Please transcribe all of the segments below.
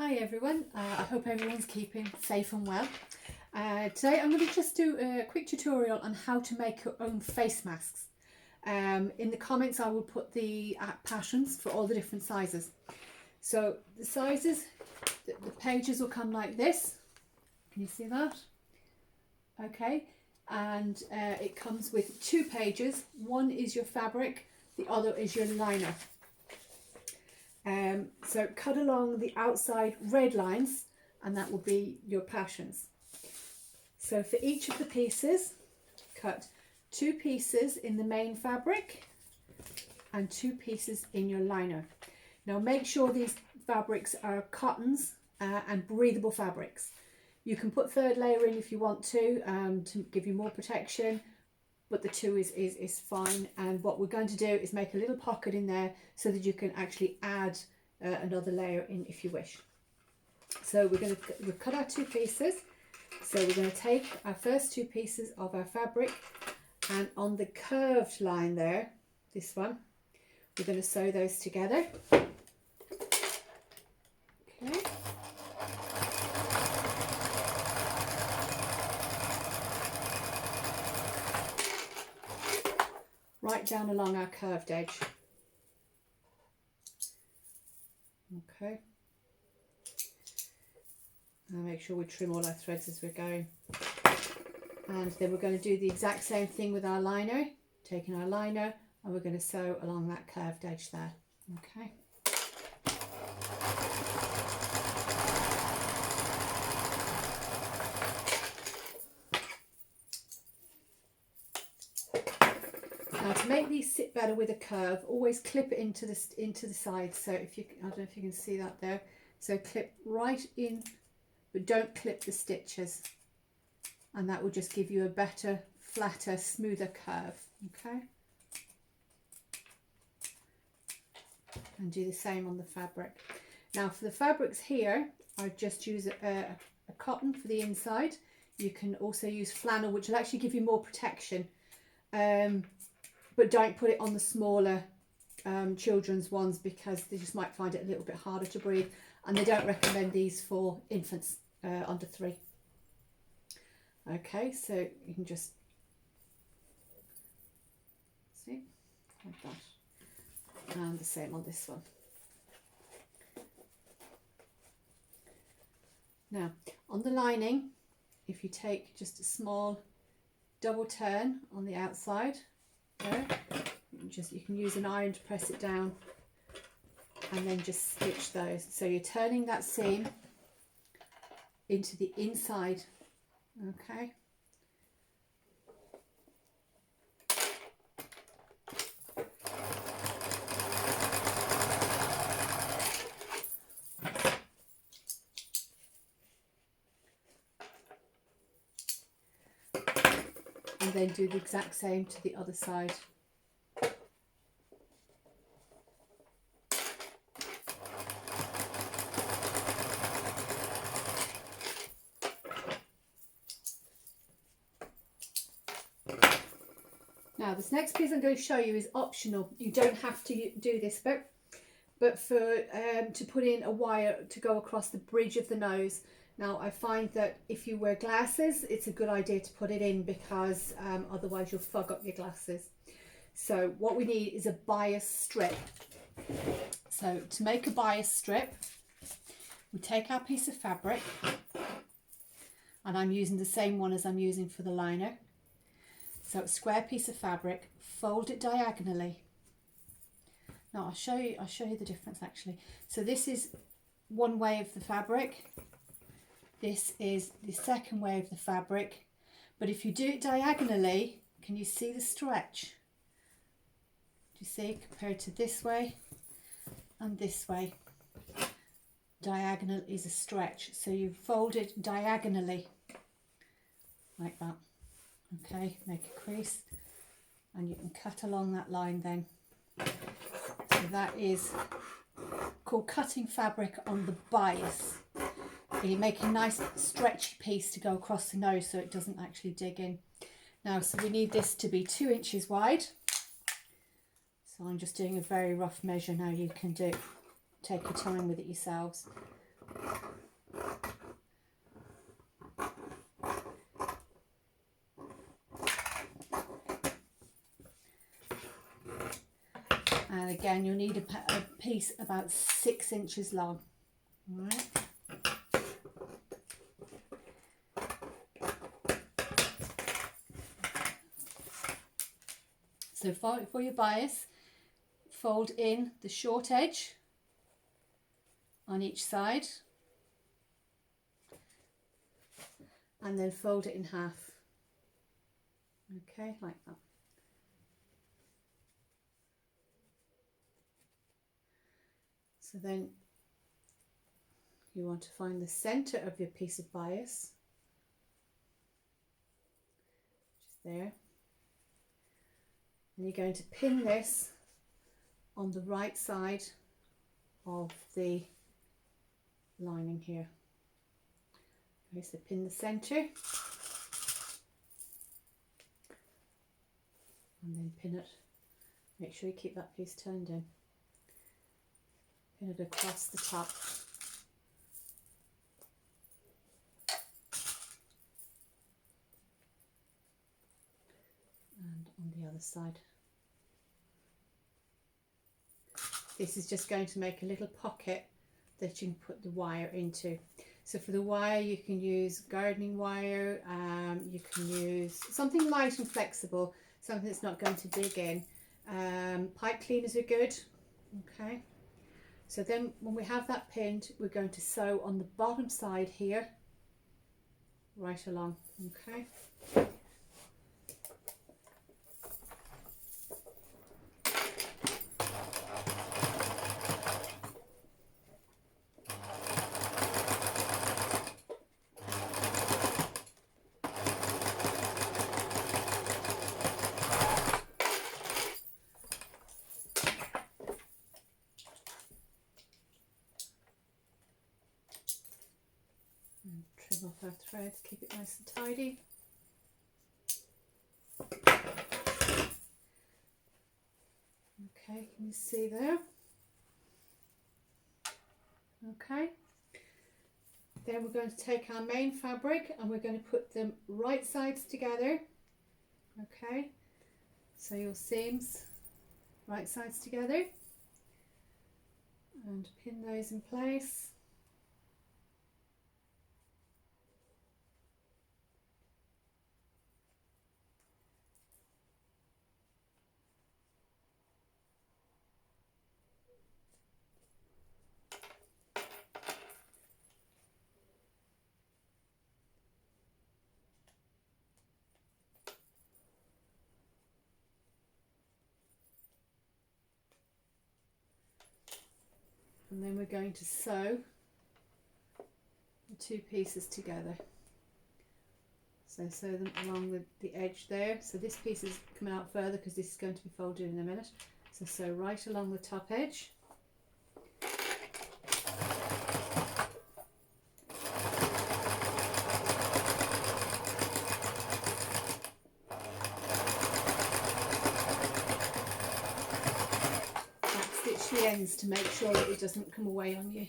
Hi everyone, I hope everyone's keeping safe and well. Today I'm going to just do a quick tutorial on how to make your own face masks. In the comments I will put the passions for all the different sizes. So the sizes, the pages will come like this. Can you see that? Okay, and it comes with two pages. One is your fabric, the other is your liner. So cut along the outside red lines and that will be your passions. So for each of the pieces, cut 2 pieces in the main fabric and 2 pieces in your liner. Now make sure these fabrics are cottons and breathable fabrics. You can put third layer in if you want to give you more protection, but the 2 is fine. And what we're going to do is make a little pocket in there so that you can actually add another layer in if you wish. So we've cut our 2 pieces. So we're going to take our first 2 pieces of our fabric, and on the curved line there, this one, we're going to sew those together. Okay. Right down along our curved edge. Okay. Now make sure we trim all our threads as we're going. And then we're going to do the exact same thing with our liner. Taking our liner and we're going to sew along that curved edge there. Okay. Now to make these sit better with a curve, always clip it into the side. So if you, I don't know if you can see that there. So clip right in, but don't clip the stitches, and that will just give you a better, flatter, smoother curve. Okay. And do the same on the fabric. Now for the fabrics here, I just use a cotton for the inside. You can also use flannel, which will actually give you more protection. But don't put it on the smaller children's ones because they just might find it a little bit harder to breathe, and they don't recommend these for infants under 3. Okay, so you can just see like that, and the same on this one. Now on the lining, if you take just a small double turn on the outside there, you can use an iron to press it down and then just stitch those. So you're turning that seam into the inside. Okay. And then do the exact same to the other side. Now this next piece I'm going to show you is optional. You don't have to do this bit, but for to put in a wire to go across the bridge of the nose. Now I find that if you wear glasses, it's a good idea to put it in because otherwise you'll fog up your glasses. So what we need is a bias strip. So to make a bias strip, we take our piece of fabric, and I'm using the same one as I'm using for the liner. So a square piece of fabric, fold it diagonally. Now I'll show you the difference actually. So this is one way of the fabric. This is the second way of the fabric. But if you do it diagonally, can you see the stretch? Do you see, compared to this way and this way? Diagonal is a stretch. So you fold it diagonally like that. Okay, make a crease and you can cut along that line then. So that is called cutting fabric on the bias. And you make a nice stretchy piece to go across the nose so it doesn't actually dig in. Now, so we need this to be 2 inches wide. So I'm just doing a very rough measure now. You can take your time with it yourselves. And again, you'll need a piece about 6 inches long. All right. So for your bias, fold in the short edge on each side and then fold it in half. Okay, like that. So then you want to find the center of your piece of bias, which is there. And you're going to pin this on the right side of the lining here. Okay, so pin the center and then pin it. Make sure you keep that piece turned in. Pin it across the top. And on the other side. This is just going to make a little pocket that you can put the wire into. So for the wire, you can use gardening wire, you can use something light and flexible, something that's not going to dig in. Pipe cleaners are good. Okay. So then when we have that pinned, we're going to sew on the bottom side here, right along. Okay. Trim off our threads, keep it nice and tidy. Okay, can you see there? Okay. Then we're going to take our main fabric and we're going to put them right sides together. Okay, so your seams right sides together and pin those in place. And then we're going to sew the two pieces together. So sew them along the edge there. So this piece is coming out further because this is going to be folded in a minute. So sew right along the top edge. The ends to make sure that it doesn't come away on you.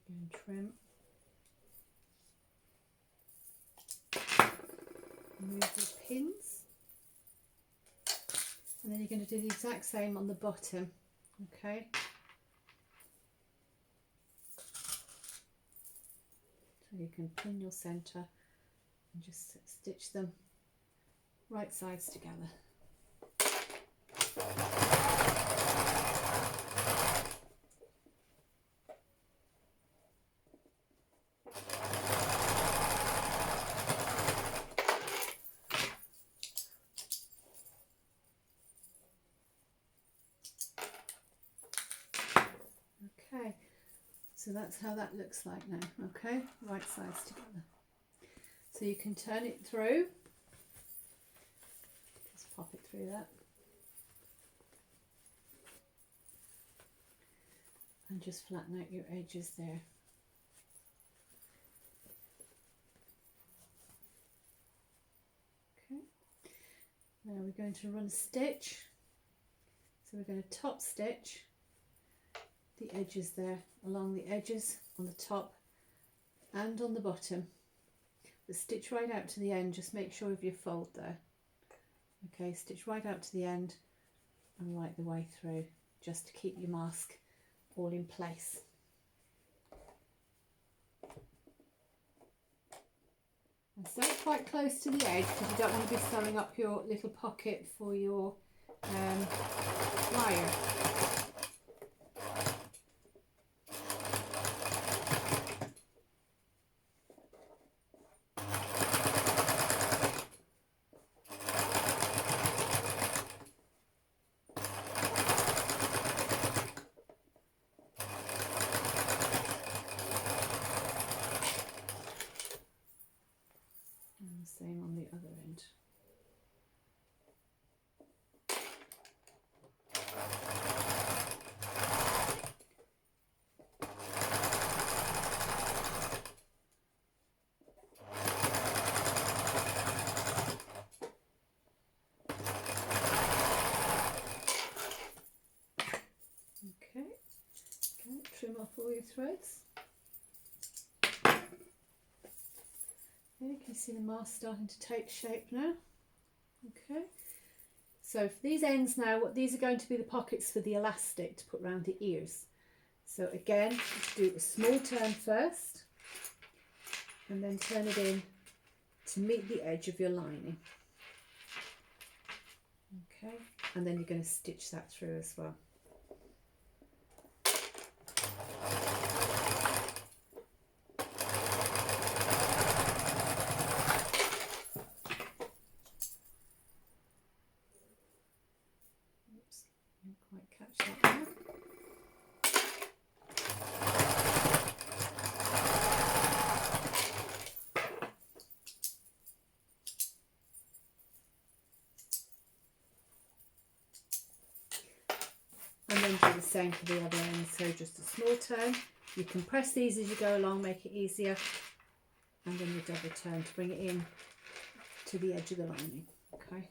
Again, trim. Remove the pins. And then you're going to do the exact same on the bottom. Okay. So you can pin your centre and just stitch them right sides together. Okay, so that's how that looks like now. Okay, right sides together. So you can turn it through. Just pop it through that. And just flatten out your edges there. Okay, now we're going to run a stitch. So we're going to top stitch the edges there, along the edges on the top and on the bottom. But stitch right out to the end, just make sure of your fold there. Okay, stitch right out to the end and right the way through, just to keep your mask all in place. And sew it quite close to the edge because you don't want to be sewing up your little pocket for your wire. Same on the other end. Okay, trim off all your threads. There you can see the mask starting to take shape now. Okay, so for these ends now, what these are going to be the pockets for the elastic to put around the ears. So again, just do a small turn first and then turn it in to meet the edge of your lining. Okay, and then you're going to stitch that through as well. And then do the same for the other end, so just a small turn. You can press these as you go along, make it easier, and then you double turn to bring it in to the edge of the lining. Okay.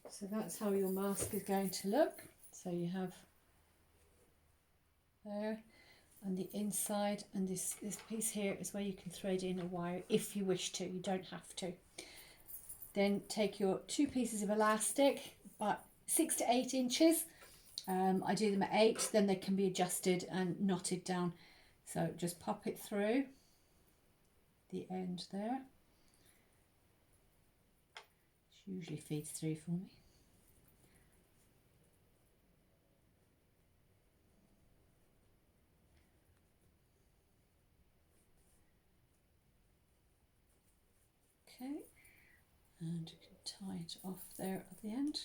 So that's how your mask is going to look. So you have there, and the inside, and this piece here is where you can thread in a wire if you wish to. You don't have to. Then take your two pieces of elastic, about 6 to 8 inches. I do them at 8, then they can be adjusted and knotted down. So just pop it through the end there. It usually feeds through for me. Okay, and you can tie it off there at the end,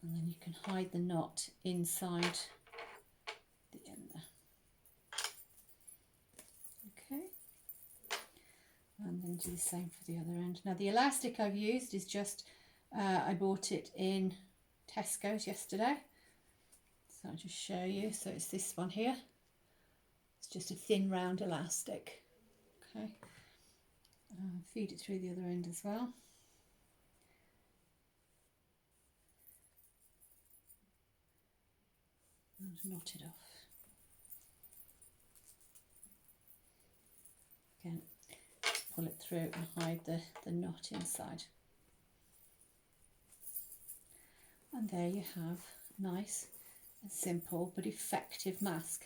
and then you can hide the knot inside the end there. Okay, and then do the same for the other end. Now the elastic I've used is just, I bought it in Tesco's yesterday, so I'll just show you. So it's this one here. It's just a thin round elastic. Okay, feed it through the other end as well. And knot it off. Again, pull it through and hide the knot inside. And there you have a nice and simple but effective mask.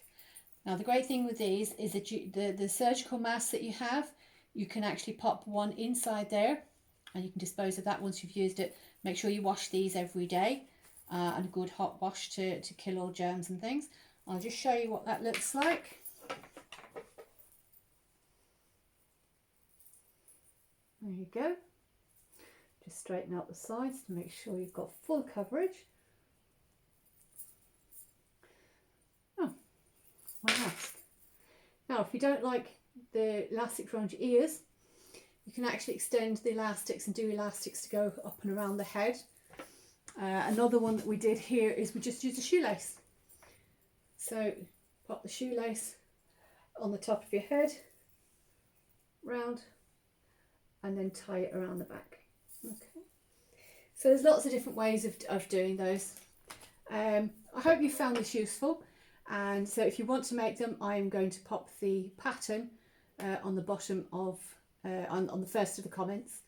Now the great thing with these is that the surgical mask that you have, you can actually pop one inside there and you can dispose of that once you've used it. Make sure you wash these every day and a good hot wash to kill all germs and things. I'll just show you what that looks like. There you go. Just straighten out the sides to make sure you've got full coverage. Mask. Now if you don't like the elastic around your ears, you can actually extend the elastics and do elastics to go up and around the head. Another one that we did here is we just used a shoelace. So pop the shoelace on the top of your head, round, and then tie it around the back. Okay. So there's lots of different ways of doing those. I hope you found this useful. And so if you want to make them, I'm going to pop the pattern on the bottom of, on the first of the comments.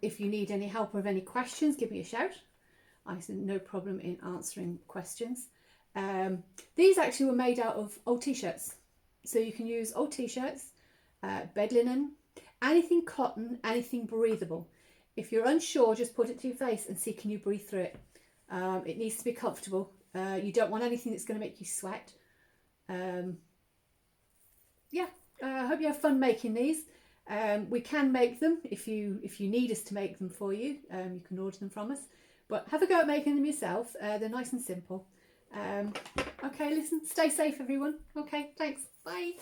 If you need any help or have any questions, give me a shout. I said no problem in answering questions. These actually were made out of old t-shirts. So you can use old t-shirts, bed linen, anything cotton, anything breathable. If you're unsure, just put it to your face and see can you breathe through it. It needs to be comfortable. You don't want anything that's going to make you sweat. Yeah, I hope you have fun making these. We can make them if you need us to make them for you. You can order them from us. But have a go at making them yourself. They're nice and simple. Okay, listen, stay safe everyone. Okay, thanks. Bye.